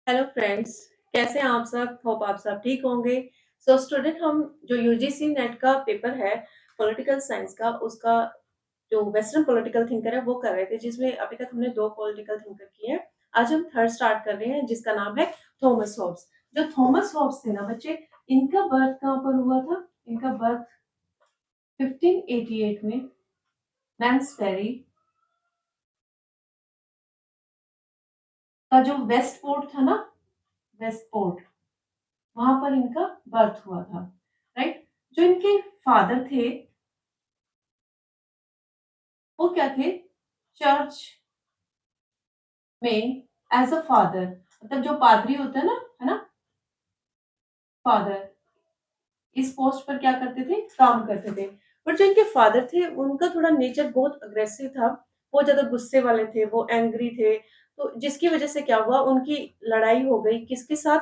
Hello friends, कैसे हैं आप सब? होप आप सब ठीक होंगे। सो स्टूडेंट, हम जो यूजीसी नेट का पेपर है पॉलिटिकल साइंस का, उसका जो वेस्टर्न पॉलिटिकल थिंकर है वो कर रहे थे, जिसमें अभी तक हमने दो पॉलिटिकल थिंकर किए हैं। आज हम थर्ड स्टार्ट कर रहे हैं, जिसका नाम है थॉमस हॉब्स। जो थॉमस हॉब्स थे ना बच्चे, इनका बर्थ कहाँ पर हुआ था? इनका बर्थ 1588 में मैन्सबरी का जो वेस्ट पोर्ट था ना, वेस्ट पोर्ट, वहां पर इनका बर्थ हुआ था। राइट। जो इनके फादर थे वो क्या थे? चर्च में एज अ फादर, मतलब जो पादरी होता है ना, फादर, इस पोस्ट पर क्या करते थे? काम करते थे। पर जो इनके फादर थे उनका थोड़ा नेचर बहुत अग्रेसिव था। वो ज्यादा गुस्से वाले थे, वो एंग्री थे। तो जिसकी वजह से क्या हुआ, उनकी लड़ाई हो गई किसके साथ?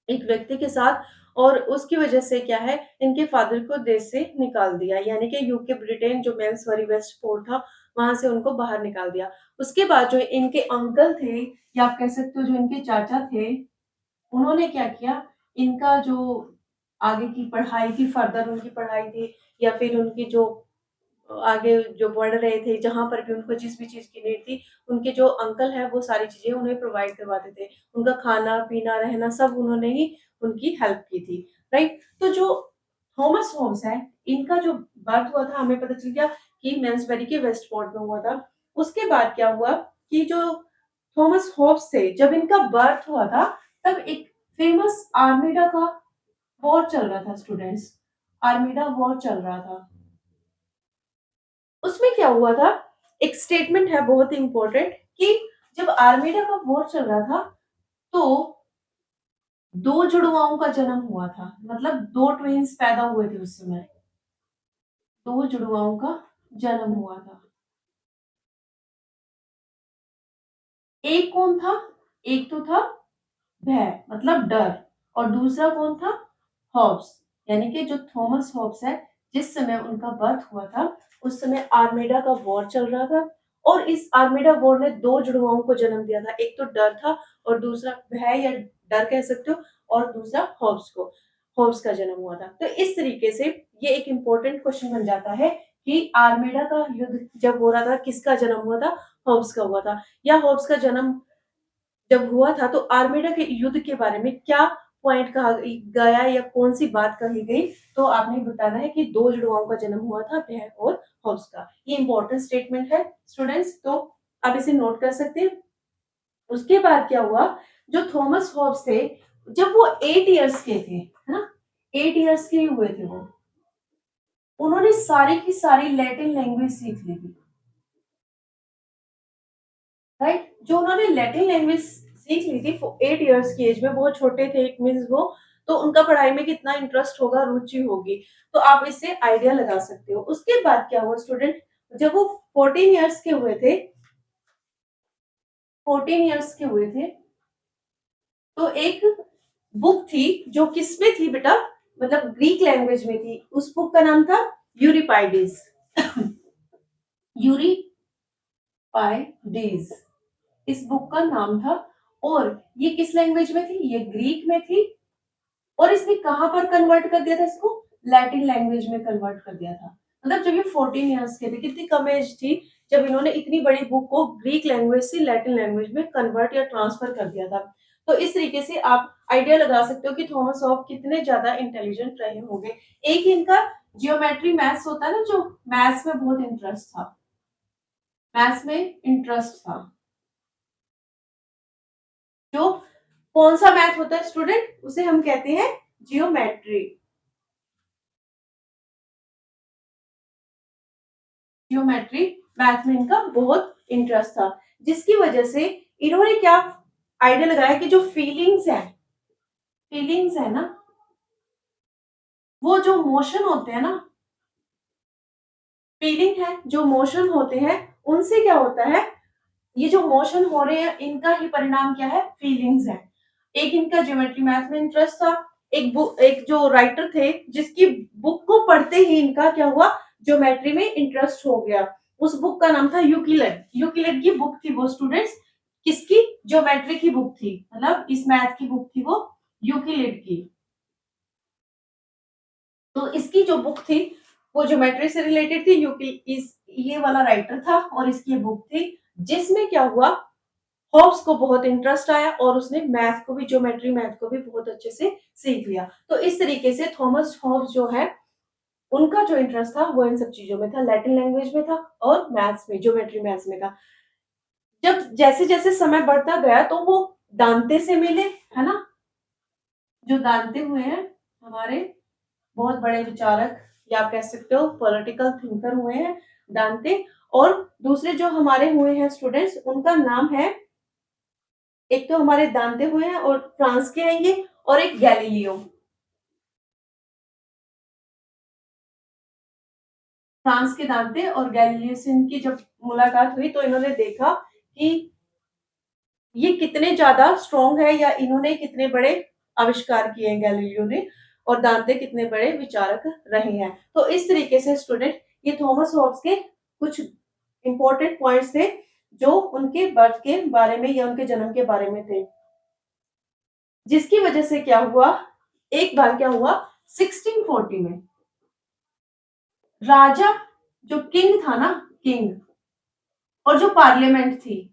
एक व्यक्ति के साथ। और उसकी वजह से क्या है, इनके फादर को देश से निकाल दिया, यानी कि यूके ब्रिटेन जो मेल्सबरी वेस्ट फोर्ट था, वहां से उनको बाहर निकाल दिया। उसके बाद जो इनके अंकल थे, या आप कह सकते हो जो इनके चाचा थे, उन्होंने क्या किया, इनका जो आगे की पढ़ाई थी, फर्दर उनकी पढ़ाई थी, या फिर उनकी जो आगे जो बढ़ रहे थे, जहाँ पर भी उनको जिस भी चीज़ की नीड थी, उनके जो अंकल हैं वो सारी चीज़ें उन्हें प्रोवाइड करवाते थे। उनका खाना-पीना, रहना सब उन्होंने ही उनकी हेल्प की थी, राइट? तो जो थॉमस होम्स है, इनका जो बर्थ हुआ था, हमें पता चल गया कि मेन्सबरी के वेस्टफोर्ड में हुआ था। उसके बाद क्या हुआ कि जो थॉमस होब्स थे, जब इनका बर्थ हुआ था, तब एक फेमस आर्मेडा का वॉर चल रहा था स्टूडेंट्स। आर्मेडा वॉर चल रहा था। उसमें क्या हुआ था, एक स्टेटमेंट है बहुत इंपॉर्टेंट, कि जब आर्मेडा का वॉर चल रहा था, तो दो जुड़वाओं का जन्म हुआ था, मतलब दो ट्विंस पैदा हुए थे उस समय। दो जुड़वाओं का जन्म हुआ था। एक कौन था? एक तो था भय, मतलब डर। और दूसरा कौन था? हॉब्स। यानी कि जो थॉमस हॉब्स है, जिस समय उनका बर्थ हुआ था, उस समय आर्मेडा का वॉर चल रहा था। और इस आर्मेडा वॉर ने दो जुड़वाओं को जन्म दिया था। एक तो डर था, और दूसरा भय या डर कह सकते हो, और दूसरा हॉब्स को, हॉब्स का जन्म हुआ था। तो इस तरीके से ये एक इंपॉर्टेंट क्वेश्चन बन जाता है कि आर्मेडा का युद्ध जब हो रहा था, किसका जन्म हुआ था? हॉब्स का हुआ था। या हॉब्स का जन्म जब हुआ था, तो आर्मेडा के युद्ध के बारे में क्या पॉइंट कहा गया, या कौन सी बात कही गई? तो आपने बताना है कि दो जुड़वाओं का जन्म हुआ था, भय और हॉब्स का। ये इंपॉर्टेंट स्टेटमेंट है स्टूडेंट्स, तो आप इसे नोट कर सकते हैं। उसके बाद क्या हुआ, जो थॉमस हॉब्स थे, जब वो 8 इयर्स के थे, है ना, 8 इयर्स के ही हुए थे वो, उन्होंने सारी की सारी लैटिन लैंग्वेज सीख ली थी। राइट। जो उन्होंने लैटिन लैंग्वेज सीख ली थी 8 इयर्स की एज में, बहुत छोटे थे, इट मीन्स वो, तो उनका पढ़ाई में कितना इंटरेस्ट होगा, रुचि होगी। तो आप इससे आइडिया लगा सकते हो। उसके बाद क्या हुआ स्टूडेंट, जब वो 14 इयर्स के हुए थे, 14 इयर्स के हुए थे, तो एक बुक थी, जो किसमें थी बेटा? मतलब ग्रीक लैंग्वेज में थी। उस बुक का नाम था यूरिपाइडिस। यूरिपाइडिस इस बुक का नाम था। और ये किस लैंग्वेज में थी? ये ग्रीक में थी। और इसने कहां पर कन्वर्ट कर दिया था इसको? लैटिन लैंग्वेज में कन्वर्ट कर दिया था। मतलब जब ये 14 इयर्स के थे, कितनी कम एज थी जब इन्होंने इतनी बड़ी बुक को ग्रीक लैंग्वेज से लैटिन लैंग्वेज में कन्वर्ट या ट्रांसफर कर दिया था। तो इस तरीके से आप आइडिया लगा सकते हो कि थॉमस हॉब कितने ज्यादा इंटेलिजेंट रहे होंगे। एक इनका जियोमेट्री मैथ्स होता है ना, जो मैथ्स में बहुत इंटरेस्ट था, मैथ्स में इंटरेस्ट था। जो कौन सा मैथ होता है स्टूडेंट? उसे हम कहते हैं जियोमेट्री। जियोमेट्री मैथ में इनका बहुत इंटरेस्ट था, जिसकी वजह से इन्होंने क्या आइडिया लगाया कि जो फीलिंग्स है ना, वो जो मोशन होते हैं ना, फीलिंग है, जो मोशन होते हैं, उनसे क्या होता है, ये जो मोशन हो रहे हैं, इनका ही परिणाम क्या है? फीलिंग्स है। एक इनका ज्योमेट्री मैथ में इंटरेस्ट था। एक बुक, एक जो राइटर थे, जिसकी बुक को पढ़ते ही इनका क्या हुआ, ज्योमेट्री में इंटरेस्ट हो गया। उस बुक का नाम था यूक्लिड। यूक्लिड की बुक थी वो स्टूडेंट्स। किसकी? ज्योमेट्री की बुक थी, मतलब इस मैथ की बुक थी वो यूक्लिड की। तो इसकी जो बुक थी वो ज्योमेट्री से रिलेटेड थी। इस ये वाला राइटर था और इसकी बुक थी, जिसमें क्या हुआ, हॉब्स को बहुत इंटरेस्ट आया और उसने मैथ को भी, ज्योमेट्री मैथ को भी बहुत अच्छे से सीख लिया। तो इस तरीके से थॉमस हॉब्स जो है, उनका जो इंटरेस्ट था वो इन सब चीजों में था, लैटिन लैंग्वेज में था और मैथ्स में, ज्योमेट्री मैथ्स में था। जब जैसे जैसे समय बढ़ता गया तो वो दांते से मिले, है ना, जो दांते हुए हैं हमारे बहुत बड़े विचारक, या आप कह सकते हो पॉलिटिकल थिंकर हुए हैं दांते। और दूसरे जो हमारे हुए हैं स्टूडेंट्स, उनका नाम है, एक तो हमारे दांते हुए हैं और फ्रांस के हैं ये, और एक गैलीलियो। फ्रांस के दांते और गैलीलियो से इनकी जब मुलाकात हुई तो इन्होंने देखा कि ये कितने ज्यादा स्ट्रॉन्ग है, या इन्होंने कितने बड़े आविष्कार किए हैं गैलीलियो ने, और दांते कितने बड़े विचारक रहे हैं। तो इस तरीके से स्टूडेंट, ये थॉमस हॉब्स के कुछ इंपॉर्टेंट पॉइंट्स थे जो उनके बर्थ के बारे में या उनके जन्म के बारे में थे। जिसकी वजह से क्या हुआ, एक बार क्या हुआ, 1640 में राजा, जो किंग था ना, किंग, और जो पार्लियामेंट थी,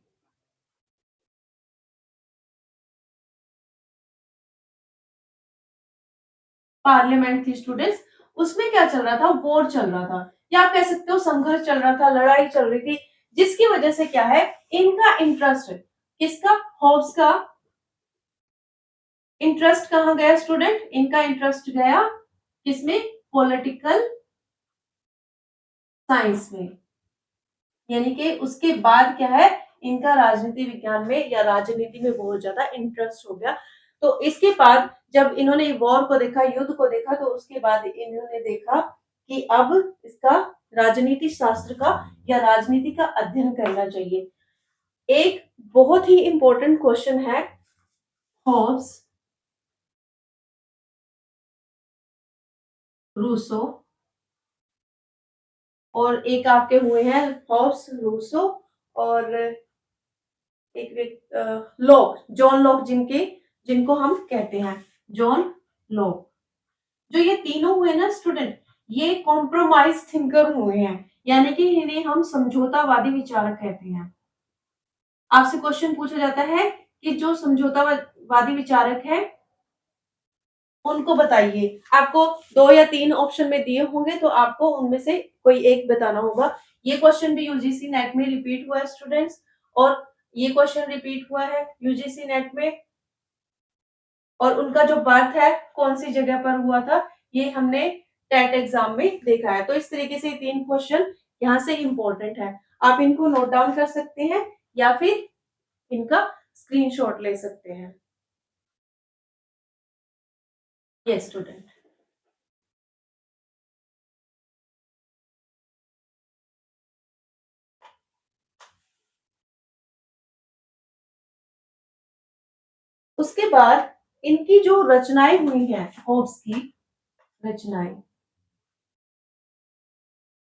पार्लियामेंट थी स्टूडेंट्स, उसमें क्या चल रहा था, वॉर चल रहा था, या आप कह सकते हो संघर्ष चल रहा था, लड़ाई चल रही थी। जिसकी वजह से क्या है, इनका इंटरेस्ट, किसका, हॉब्स का इंटरेस्ट कहाँ गया स्टूडेंट, इनका इंटरेस्ट गया किसमें, पॉलिटिकल साइंस में। यानी कि उसके बाद क्या है, इनका राजनीति विज्ञान में या राजनीति में बहुत ज्यादा इंटरेस्ट हो गया। तो इसके बाद जब इन्होंने वॉर को देखा, युद्ध को देखा, तो उसके बाद इन्होंने देखा कि अब इसका राजनीति शास्त्र का या राजनीति का अध्ययन करना चाहिए। एक बहुत ही इंपॉर्टेंट क्वेश्चन है, हॉब्स, रूसो, और एक आपके हुए हैं हॉब्स, रूसो, और एक लॉक, जॉन लॉक, जिनको हम कहते हैं जॉन लॉक। जो ये तीनों हुए ना स्टूडेंट, ये कॉम्प्रोमाइज थिंकर हुए हैं, यानी कि इन्हें हम समझौतावादी विचारक कहते हैं। आपसे क्वेश्चन पूछा जाता है कि जो समझौतावादी विचारक है उनको बताइए, आपको दो या तीन ऑप्शन में दिए होंगे, तो आपको उनमें से कोई एक बताना होगा। ये क्वेश्चन भी यूजीसी नेट में रिपीट हुआ है स्टूडेंट्स, और ये क्वेश्चन रिपीट हुआ है यूजीसी नेट में, और उनका जो बर्थ है कौन सी जगह पर हुआ था, ये हमने टेट एग्जाम में देखा है। तो इस तरीके से तीन क्वेश्चन यहाँ से इंपॉर्टेंट है, आप इनको नोट डाउन कर सकते हैं या फिर इनका स्क्रीनशॉट ले सकते हैं। Yes student. उसके बाद इनकी जो रचनाएं हुई हैं, होब्स की रचनाएं,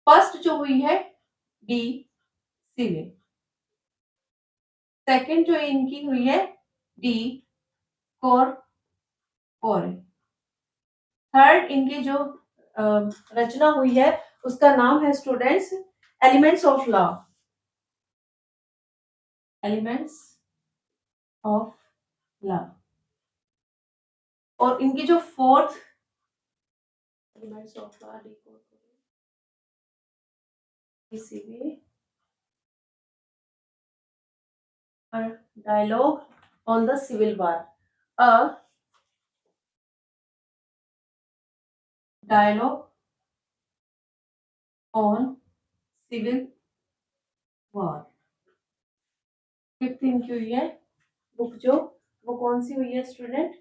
फर्स्ट जो हुई है डी सिविल, सेकंड जो इनकी हुई है डी कोर कोरे, थर्ड इनकी जो रचना हुई है उसका नाम है students elements of law, elements of law. और इनकी जो fourth, elements of law, D dialogue on the civil war, a dialogue on civil war। Fifth इनकी हुई है बुक जो, वो कौन सी हुई है student,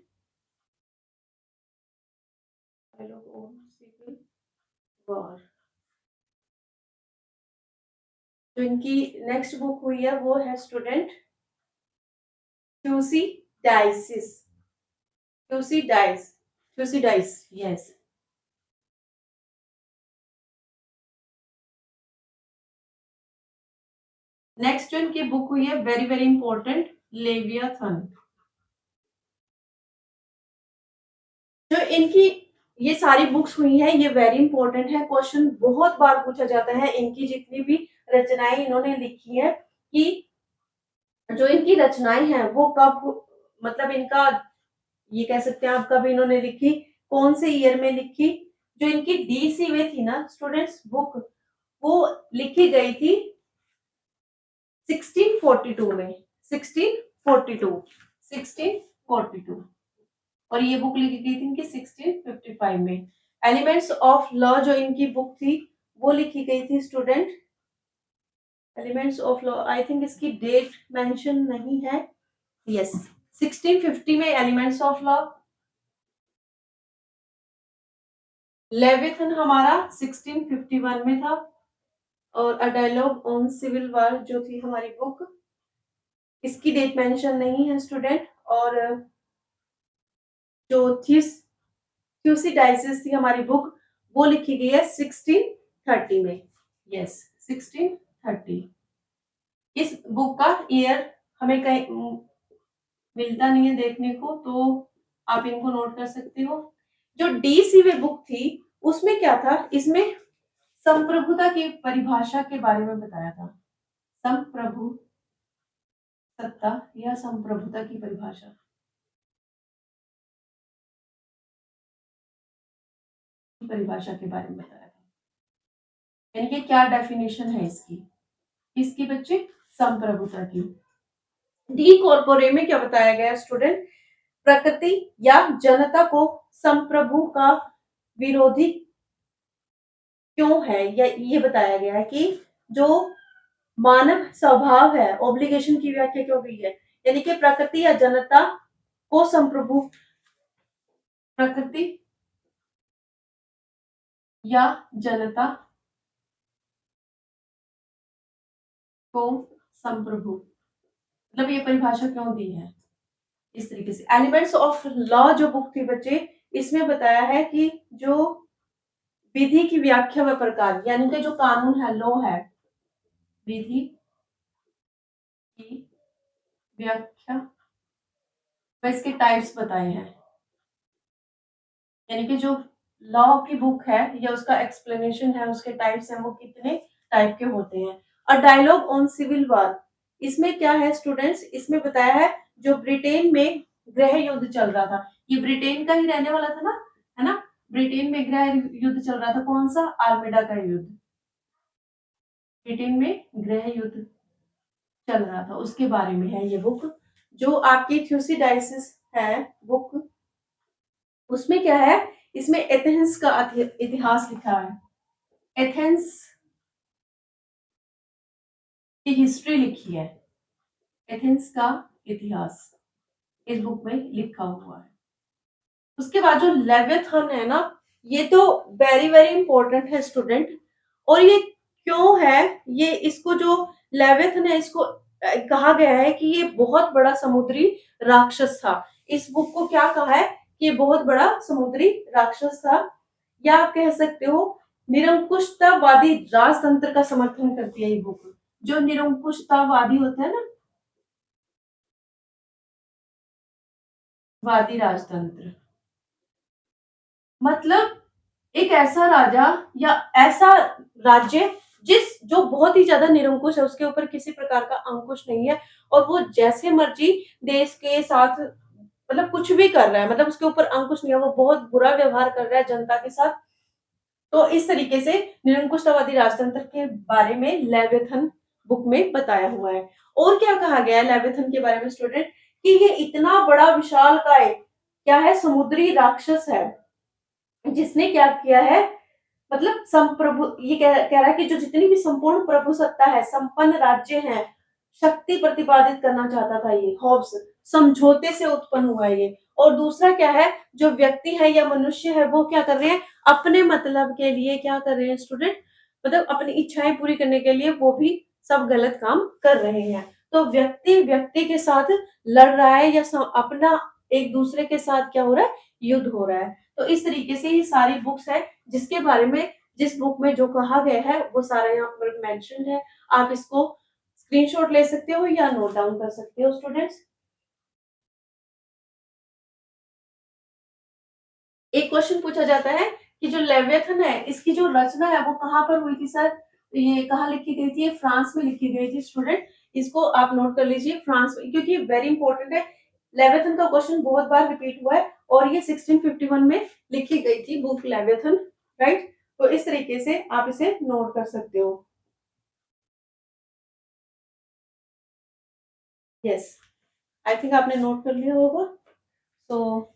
dialogue on civil war. जो इनकी नेक्स्ट बुक हुई है वो है student Thucydides, Thucydides, Thucydides, yes. Next जो इनकी बुक हुई है वेरी वेरी इंपॉर्टेंट, लेवियाथन। जो इनकी ये सारी बुक्स हुई हैं ये वेरी इंपॉर्टेंट है, क्वेश्चन बहुत बार पूछा जाता है इनकी जितनी भी रचनाएं इन्होंने लिखी है कि जो इनकी रचनाएं हैं वो कब, मतलब इनका ये कह सकते हैं आप कब इन्होंने लिखी, कौन से ईयर में लिखी। जो इनकी डीसी वे थी ना स्टूडेंट्स बुक, वो लिखी गई थी 1642 में, 1642, 1642। और ये बुक लिखी गई थी इनकी 1655 में। एलिमेंट्स ऑफ लॉ जो इनकी बुक थी वो लिखी गई थी student, elements of law, I think इसकी डेट मेंशन नहीं है, यस 1650 में एलिमेंट्स ऑफ लॉ। लेविथन हमारा 1651 में था। और a dialogue on civil war जो थी हमारी बुक, इसकी डेट मेंशन नहीं है स्टूडेंट। और जो थ्यूसिडाइसिस थी हमारी बुक, वो लिखी गई है 1630 में, यस 1630। इस बुक का ईयर हमें कहीं मिलता नहीं है देखने को, तो आप इनको नोट कर सकते हो। जो डीसीवे बुक थी उसमें क्या था, इसमें संप्रभुता की परिभाषा के बारे में बताया था। संप्रभु सत्ता या संप्रभुता की परिभाषा, परिभाषा के बारे में बताया था, यानी कि क्या डेफिनेशन है इसकी, इसकी बच्चे संप्रभुता की। डी कॉर्पोरे में क्या बताया गया स्टूडेंट, प्रकृति या जनता को संप्रभु का विरोधी क्यों है, या ये बताया गया है कि जो मानव स्वभाव है, ऑब्लिगेशन की व्याख्या क्यों हुई है, यानी कि प्रकृति या जनता को संप्रभु, प्रकृति या जनता को संप्रभु, मतलब ये परिभाषा क्यों दी है इस तरीके से। एलिमेंट्स ऑफ लॉ जो बुक थी बच्चे, इसमें बताया है कि जो विधि की व्याख्या व प्रकार, यानी कि जो कानून है, लॉ है, विधि की व्याख्या व इसके टाइप्स बताए हैं, यानी कि जो लॉ की बुक है या उसका एक्सप्लेनेशन है, उसके टाइप्स हैं, वो कितने टाइप के होते हैं। A dialogue on civil war, इसमें क्या है स्टूडेंट्स, इसमें बताया है जो ब्रिटेन में गृह युद्ध चल रहा था, ये ब्रिटेन का ही रहने वाला था ना, है ना, ब्रिटेन में गृह युद्ध चल रहा था, कौन सा, आर्मेडा का युद्ध, ब्रिटेन में गृह युद्ध चल रहा था, उसके बारे में है ये बुक। जो आपकी थ्यूसिडाइसिस है बुक, उसमें क्या है, इसमें एथेंस का इतिहास लिखा है, एथेंस की हिस्ट्री लिखी है, एथेंस का इतिहास इस बुक में लिखा हुआ है। उसके बाद जो लेविथन है ना, ये तो वेरी वेरी इंपॉर्टेंट है स्टूडेंट। और ये क्यों है, ये इसको जो लेविथन है इसको कहा गया है कि ये बहुत बड़ा समुद्री राक्षस था। इस बुक को क्या कहा है कि ये बहुत बड़ा समुद्री राक्षस था, या आप कह सकते हो निरंकुशतावादी राजतंत्र का समर्थन करती है ये बुक। जो निरंकुशतावादी होता है ना, वादी राजतंत्र, मतलब एक ऐसा राजा या ऐसा राज्य जिस जो बहुत ही ज्यादा निरंकुश है, उसके ऊपर किसी प्रकार का अंकुश नहीं है, और वो जैसे मर्जी देश के साथ मतलब कुछ भी कर रहा है, मतलब उसके ऊपर अंकुश नहीं है, वो बहुत बुरा व्यवहार कर रहा है जनता के साथ। तो इस तरीके से निरंकुशतावादी राजतंत्र के बारे में लेविथन बुक में बताया हुआ है। और क्या कहा गया है लेविथन के बारे में स्टूडेंट, कि ये इतना बड़ा विशालकाय क्या है, समुद्री राक्षस है, जिसने क्या किया है, मतलब संप्रभु, ये कह रहा है कि जो जितनी भी संपूर्ण प्रभु सत्ता है, संपन्न राज्य है, शक्ति प्रतिपादित करना चाहता था ये हॉब्स, समझौते से उत्पन्न हुआ है ये। और दूसरा क्या है, जो व्यक्ति है या मनुष्य है वो क्या कर रहे हैं, अपने मतलब के लिए क्या कर रहे हैं स्टूडेंट, मतलब अपनी इच्छाएं पूरी करने के लिए वो भी सब गलत काम कर रहे हैं। तो व्यक्ति व्यक्ति के साथ लड़ रहा है, या अपना एक दूसरे के साथ क्या हो रहा है, युद्ध हो रहा है। तो इस तरीके से ये सारी बुक्स है जिसके बारे में, जिस बुक में जो कहा गया है वो सारा यहाँ पर मेंशन है। आप इसको स्क्रीनशॉट ले सकते हो या नोट डाउन कर सकते हो स्टूडेंट्स। एक क्वेश्चन पूछा जाता है कि जो लेवियथन है इसकी जो रचना है वो कहाँ पर हुई थी सर? ये कहाँ लिखी गई थी? ये फ्रांस में लिखी गई थी स्टूडेंट। इसको आप नोट कर लीजिए फ्रांस में, क्योंकि ये वेरी इंपॉर्टेंट है। लेवियथन का क्वेश्चन बहुत बार रिपीट हुआ है और ये 1651 में लिखी गई थी बुक लेवियथन, राइट? तो इस तरीके से आप इसे नोट कर सकते हो। यस, आई थिंक आपने नोट कर लिया होगा। तो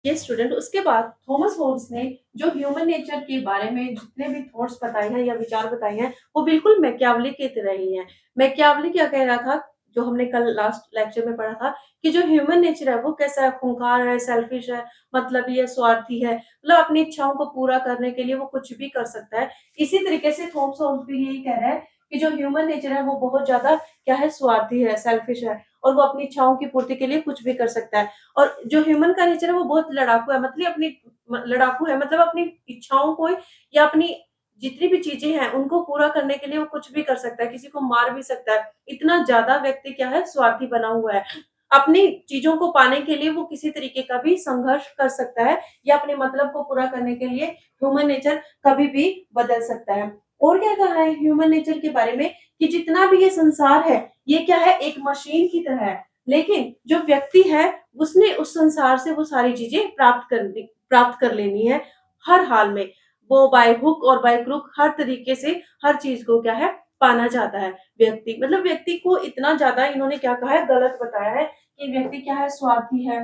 ये स्टूडेंट, उसके बाद थॉमस होब्स ने जो ह्यूमन नेचर के बारे में जितने भी थॉट्स बताए हैं या विचार बताए हैं वो बिल्कुल मैकियावली की तरह ही हैं। मैकियावली क्या कह रहा था, जो हमने कल लास्ट लेक्चर में पढ़ा था, कि जो ह्यूमन नेचर है वो कैसा है, खूंखार है, सेल्फिश है, मतलबी है, स्वार्थी है, मतलब अपनी इच्छाओं को पूरा करने के लिए वो कुछ भी कर सकता है। इसी तरीके से थॉमस होब्स भी यही कह रहा है कि जो ह्यूमन नेचर है वो बहुत ज्यादा क्या है, स्वार्थी है, सेल्फिश है, और वो अपनी इच्छाओं की पूर्ति के लिए कुछ भी कर सकता है। और जो ह्यूमन का नेचर है वो बहुत लड़ाकू है, मतलब लड़ाकू है, मतलब अपनी इच्छाओं को या अपनी जितनी भी चीजें हैं उनको पूरा करने के लिए वो कुछ भी कर सकता है, किसी को मार भी सकता है। इतना ज्यादा व्यक्ति क्या है, स्वार्थी बना हुआ है। अपनी चीजों को पाने के लिए वो किसी तरीके का भी संघर्ष कर सकता है या अपने मतलब को पूरा करने के लिए ह्यूमन नेचर कभी भी बदल सकता है। और क्या कहा है ह्यूमन नेचर के बारे में, कि जितना भी ये संसार है ये क्या है, एक मशीन की तरह है, लेकिन जो व्यक्ति है उसने उस संसार से वो सारी चीजें प्राप्त कर लेनी है हर हाल में। वो बाय हुक और बाय क्रुक हर तरीके से हर चीज को क्या है, पाना चाहता है व्यक्ति। मतलब व्यक्ति को इतना ज्यादा इन्होंने क्या कहा है, गलत बताया है कि व्यक्ति क्या है, स्वार्थी है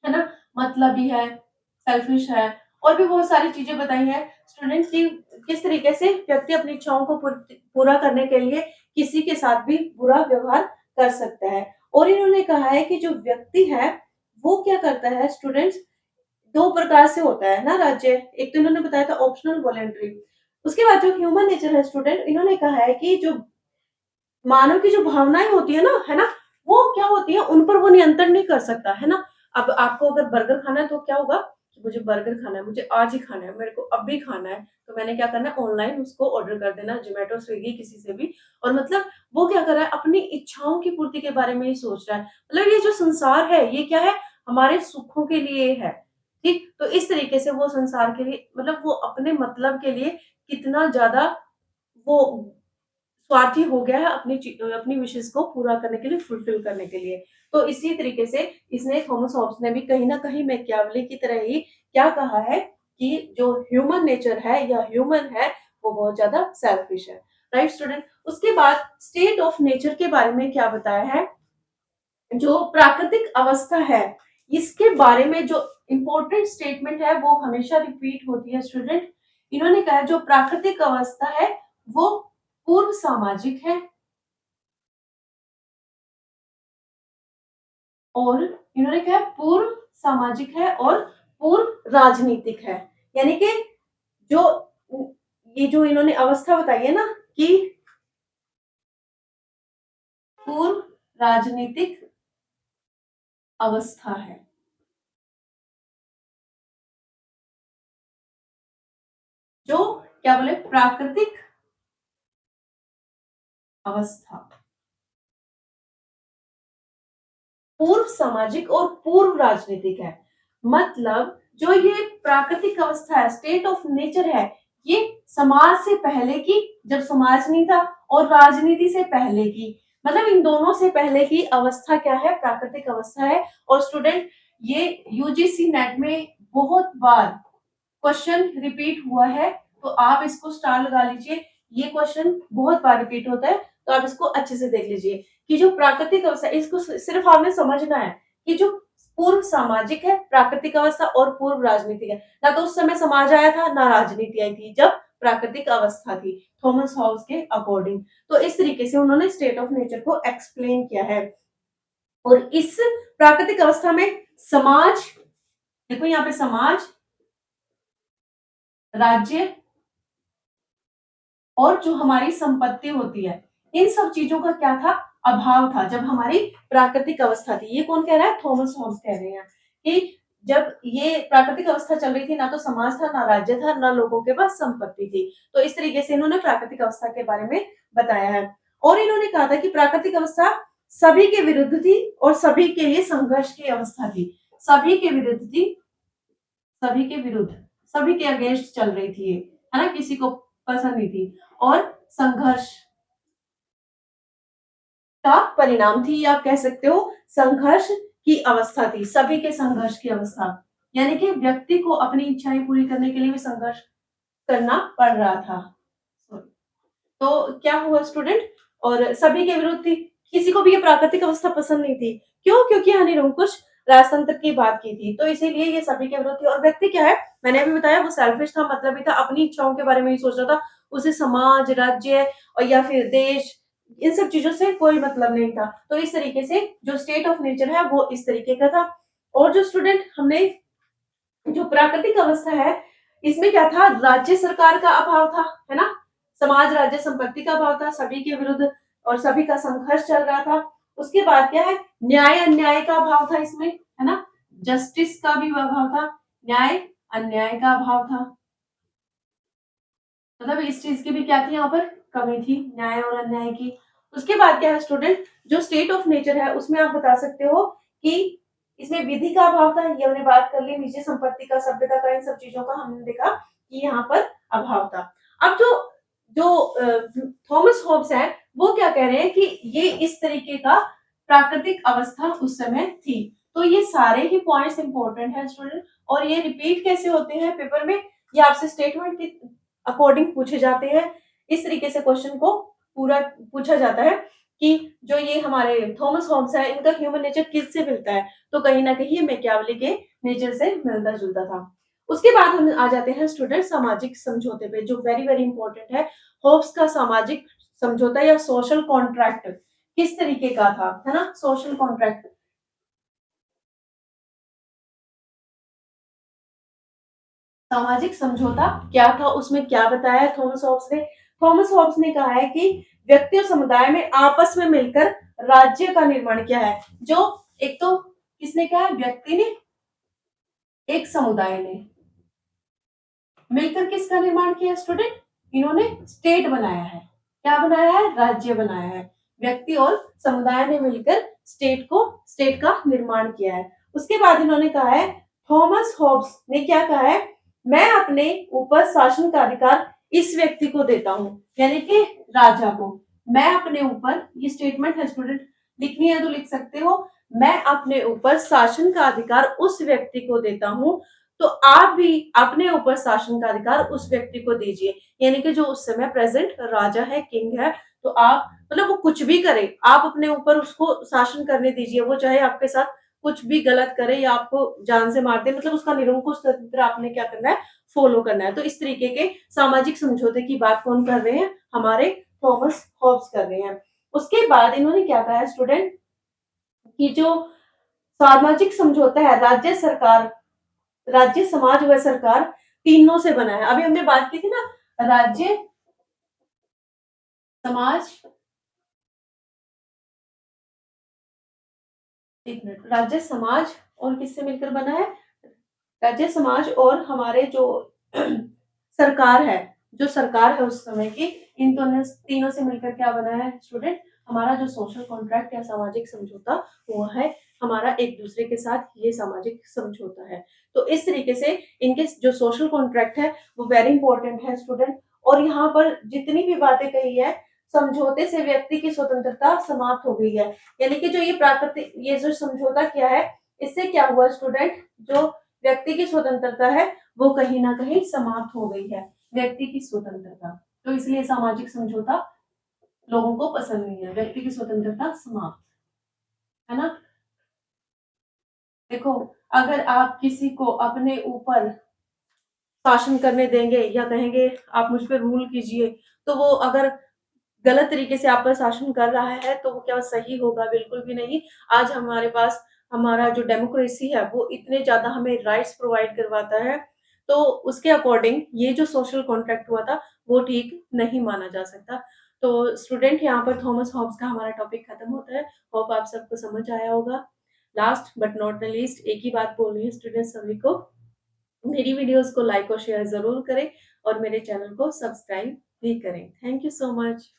ना, मतलबी है, सेल्फिश है, और भी बहुत सारी चीजें बताई हैं स्टूडेंट्स की, किस तरीके से व्यक्ति अपनी इच्छाओं को पूरा करने के लिए किसी के साथ भी बुरा व्यवहार कर सकता है। और इन्होंने कहा है कि जो व्यक्ति है वो क्या करता है स्टूडेंट्स, दो प्रकार से होता है ना राज्य। एक तो इन्होंने बताया था ऑप्शनल वॉलेंट्री। उसके बाद जो ह्यूमन नेचर है स्टूडेंट, इन्होंने कहा है कि जो मानव की जो भावनाएं होती है ना, वो क्या होती है, उन पर वो नियंत्रण नहीं कर सकता, है ना। अब आपको अगर बर्गर खाना है तो क्या होगा कि मुझे बर्गर खाना है, मुझे आज ही खाना है, मेरे को अभी खाना है, तो मैंने क्या करना है, ऑनलाइन उसको ऑर्डर कर देना, जोमेटो, स्विगी, किसी से भी। और मतलब वो क्या कर रहा है, अपनी इच्छाओं की पूर्ति के बारे में ही सोच रहा है। मतलब ये जो संसार है ये क्या है, हमारे सुखों के लिए है, ठीक। तो इस तरीके से वो संसार के लिए, मतलब वो अपने मतलब के लिए कितना ज्यादा वो स्वार्थी हो गया है अपनी विशेष को पूरा करने के लिए, फुलफिल करने के लिए। तो इसी तरीके से इसने, थॉमस हॉब्स ने भी कहीं न कहीं मैकियावेली की तरह ही क्या कहा है कि जो ह्यूमन नेचर है या ह्यूमन है वो बहुत ज़्यादा सेल्फिश है। Right student? उसके बाद स्टेट ऑफ नेचर के बारे में क्या बताया है? जो प्राकृतिक अवस्था है, इसके बारे में जो इम्पोर्टेंट स्टेटमेंट है वो हमेशा रिपीट होती है स्टूडेंट। इन्होंने कहा जो प्राकृतिक अवस्था है वो पूर्व सामाजिक है, और इन्होंने कहा पूर्व सामाजिक है और पूर्व राजनीतिक है। यानी कि जो ये जो इन्होंने अवस्था बताई है ना, कि पूर्व राजनीतिक अवस्था है, जो क्या बोले, प्राकृतिक अवस्था, पूर्व सामाजिक और पूर्व राजनीतिक है। मतलब जो ये प्राकृतिक अवस्था है, स्टेट ऑफ नेचर है, ये समाज से पहले की, जब समाज नहीं था, और राजनीति से पहले की, मतलब इन दोनों से पहले की अवस्था क्या है, प्राकृतिक अवस्था है। और स्टूडेंट, ये यूजीसी नेट में बहुत बार क्वेश्चन रिपीट हुआ है, तो आप इसको स्टार लगा लीजिए। ये क्वेश्चन बहुत बार रिपीट होता है, तो आप इसको अच्छे से देख लीजिए कि जो प्राकृतिक अवस्था, इसको सिर्फ आपने समझना है कि जो पूर्व सामाजिक है, प्राकृतिक अवस्था और पूर्व राजनीतिक है। ना तो उस समय समाज आया था, ना राजनीति आई थी, जब प्राकृतिक अवस्था थी थॉमस हॉब्स के अकॉर्डिंग। तो इस तरीके से उन्होंने स्टेट ऑफ नेचर को एक्सप्लेन किया है। और इस प्राकृतिक अवस्था में समाज, देखो यहाँ पे समाज, राज्य और जो हमारी संपत्ति होती है, इन सब चीजों का क्या था, अभाव था जब हमारी प्राकृतिक अवस्था थी। ये कौन कह रहा है, थॉमस हॉब्स कह रहे हैं कि जब ये प्राकृतिक अवस्था चल रही थी, ना तो समाज था, ना राज्य था, ना लोगों के पास संपत्ति थी। तो इस तरीके से इन्होंने प्राकृतिक अवस्था के बारे में बताया है। और इन्होंने कहा था कि प्राकृतिक अवस्था सभी के विरुद्ध थी और सभी के लिए संघर्ष की अवस्था थी। सभी के विरुद्ध थी, सभी के विरुद्ध, सभी के अगेंस्ट चल रही थी ये, है ना? किसी को पसंद नहीं थी और संघर्ष का परिणाम थी, या आप कह सकते हो संघर्ष की अवस्था थी, सभी के संघर्ष की अवस्था। यानी कि व्यक्ति को अपनी इच्छाएं पूरी करने के लिए भी संघर्ष करना पड़ रहा था। तो क्या हुआ स्टूडेंट, और सभी के विरुद्ध थी, किसी को भी ये प्राकृतिक अवस्था पसंद नहीं थी। क्यों? क्योंकि निरंकुश राजतंत्र की बात की थी, तो इसीलिए ये सभी के विरुद्ध थी। और व्यक्ति क्या है, मैंने अभी बताया, वो सेल्फिश था, मतलब ही था, अपनी इच्छाओं के बारे में ही सोच रहा था। उसे समाज, राज्य और या फिर देश, इन सब चीजों से कोई मतलब नहीं था। तो इस तरीके से जो स्टेट ऑफ नेचर है वो इस तरीके का था। और जो स्टूडेंट हमने, जो प्राकृतिक अवस्था है, इसमें क्या था, राज्य सरकार का अभाव था, है ना? समाज, राज्य, संपत्ति का अभाव था, सभी के विरुद्ध और सभी का संघर्ष चल रहा था। उसके बाद क्या है, न्याय अन्याय का अभाव था इसमें, है ना? जस्टिस का भी अभाव था, न्याय अन्याय का अभाव था। मतलब इस चीज की भी क्या थी, यहाँ पर कमी थी, न्याय और अन्याय की। उसके बाद क्या है स्टूडेंट, जो स्टेट ऑफ नेचर है उसमें आप बता सकते हो कि इसमें विधि का अभाव था, ये हमने बात कर ली, निजी संपत्ति का, सभ्यता का, इन सब चीजों का हमने देखा कि यहाँ पर अभाव था। अब जो जो थॉमस होब्स है, वो क्या कह रहे हैं कि ये इस तरीके का प्राकृतिक अवस्था उस समय थी। तो ये सारे ही पॉइंट्स इंपॉर्टेंट है स्टूडेंट, और ये रिपीट कैसे होते हैं पेपर में, ये आपसे स्टेटमेंट की अकॉर्डिंग पूछे जाते हैं। इस तरीके से क्वेश्चन को पूरा पूछा जाता है कि जो ये हमारे थॉमस होब्स है, इनका ह्यूमन नेचर किससे मिलता है, तो कहीं ना कहीं ये मैकियावेली के नेचर से मिलता जुलता था। उसके बाद हम आ जाते हैं स्टूडेंट सामाजिक समझौते पे, जो वेरी वेरी इंपॉर्टेंट है। होब्स का सामाजिक समझौता या सोशल कॉन्ट्रैक्ट किस तरीके का था, है ना? सोशल कॉन्ट्रैक्ट, सामाजिक समझौता क्या था, उसमें क्या बताया है थॉमस हॉब्स ने? थॉमस हॉब्स ने कहा है कि व्यक्ति और समुदाय में आपस में मिलकर राज्य का निर्माण किया है। जो एक तो किसने कहा है, व्यक्ति ने, एक समुदाय ने मिलकर किसका निर्माण किया स्टूडेंट, इन्होंने स्टेट बनाया है। क्या बनाया है? राज्य बनाया है। व्यक्ति और समुदाय ने मिलकर स्टेट का निर्माण किया है। उसके बाद इन्होंने कहा है, थॉमस हॉब्स ने क्या कहा है, मैं अपने ऊपर शासन का अधिकार इस व्यक्ति को देता हूं, यानी कि राजा को। मैं अपने ऊपर, ये स्टेटमेंट है स्टूडेंट, लिखनी है तो लिख सकते हो, मैं अपने ऊपर शासन का अधिकार उस व्यक्ति को देता हूं, तो आप भी अपने ऊपर शासन का अधिकार उस व्यक्ति को दीजिए। यानी कि जो उस समय प्रेजेंट राजा है, किंग है, तो आप, मतलब वो कुछ भी करे, आप अपने ऊपर उसको शासन करने दीजिए। वो चाहे आपके साथ कुछ भी गलत करे या आपको जान से मार दे, मतलब उसका निरंकुश तंत्र आपने क्या करना है, फॉलो करना है। तो इस तरीके के सामाजिक समझौते की बात कौन कर रहे हैं, हमारे थॉमस हॉब्स कर रहे हैं। उसके बाद इन्होंने क्या कहा है स्टूडेंट, कि जो सामाजिक समझौता है, राज्य, समाज व सरकार, तीनों से बना है। अभी हमने बात की थी ना, राज्य, समाज, एक मिनट, राज्य, समाज और किससे मिलकर बना है, राज्य, समाज और हमारे जो सरकार है, जो सरकार है उस समय की, इन दोनों तीनों से मिलकर क्या बना है स्टूडेंट, हमारा जो सोशल कॉन्ट्रैक्ट या सामाजिक समझौता हुआ है, हमारा एक दूसरे के साथ ये सामाजिक समझौता है। तो इस तरीके से इनके जो सोशल कॉन्ट्रैक्ट है वो वेरी इंपॉर्टेंट है स्टूडेंट। और यहाँ पर जितनी भी बातें कही है, समझौते से व्यक्ति की स्वतंत्रता समाप्त हो गई है। यानी कि जो ये प्राकृतिक, ये जो समझौता किया है, इससे क्या हुआ स्टूडेंट, जो व्यक्ति की स्वतंत्रता है वो कहीं ना कहीं समाप्त हो गई है, व्यक्ति की स्वतंत्रता। तो इसलिए सामाजिक समझौता लोगों को पसंद नहीं है, व्यक्ति की स्वतंत्रता समाप्त, है ना? देखो, अगर आप किसी को अपने ऊपर शासन करने देंगे या कहेंगे आप मुझ पर रूल कीजिए, तो वो अगर गलत तरीके से आप पर शासन कर रहा है तो वो क्या सही होगा? बिल्कुल भी नहीं। आज हमारे पास हमारा जो डेमोक्रेसी है वो इतने ज्यादा हमें राइट्स प्रोवाइड करवाता है, तो उसके अकॉर्डिंग ये जो सोशल कॉन्ट्रैक्ट हुआ था वो ठीक नहीं माना जा सकता। तो स्टूडेंट, यहाँ पर थॉमस हॉब्स का हमारा टॉपिक खत्म होता है। होप आप सबको समझ आया होगा। Last but not the least एक ही बात बोल रही हूँ स्टूडेंट्स सभी को, मेरी वीडियोस को लाइक और शेयर ज़रूर करें और मेरे चैनल को सब्सक्राइब भी करें। Thank you so much.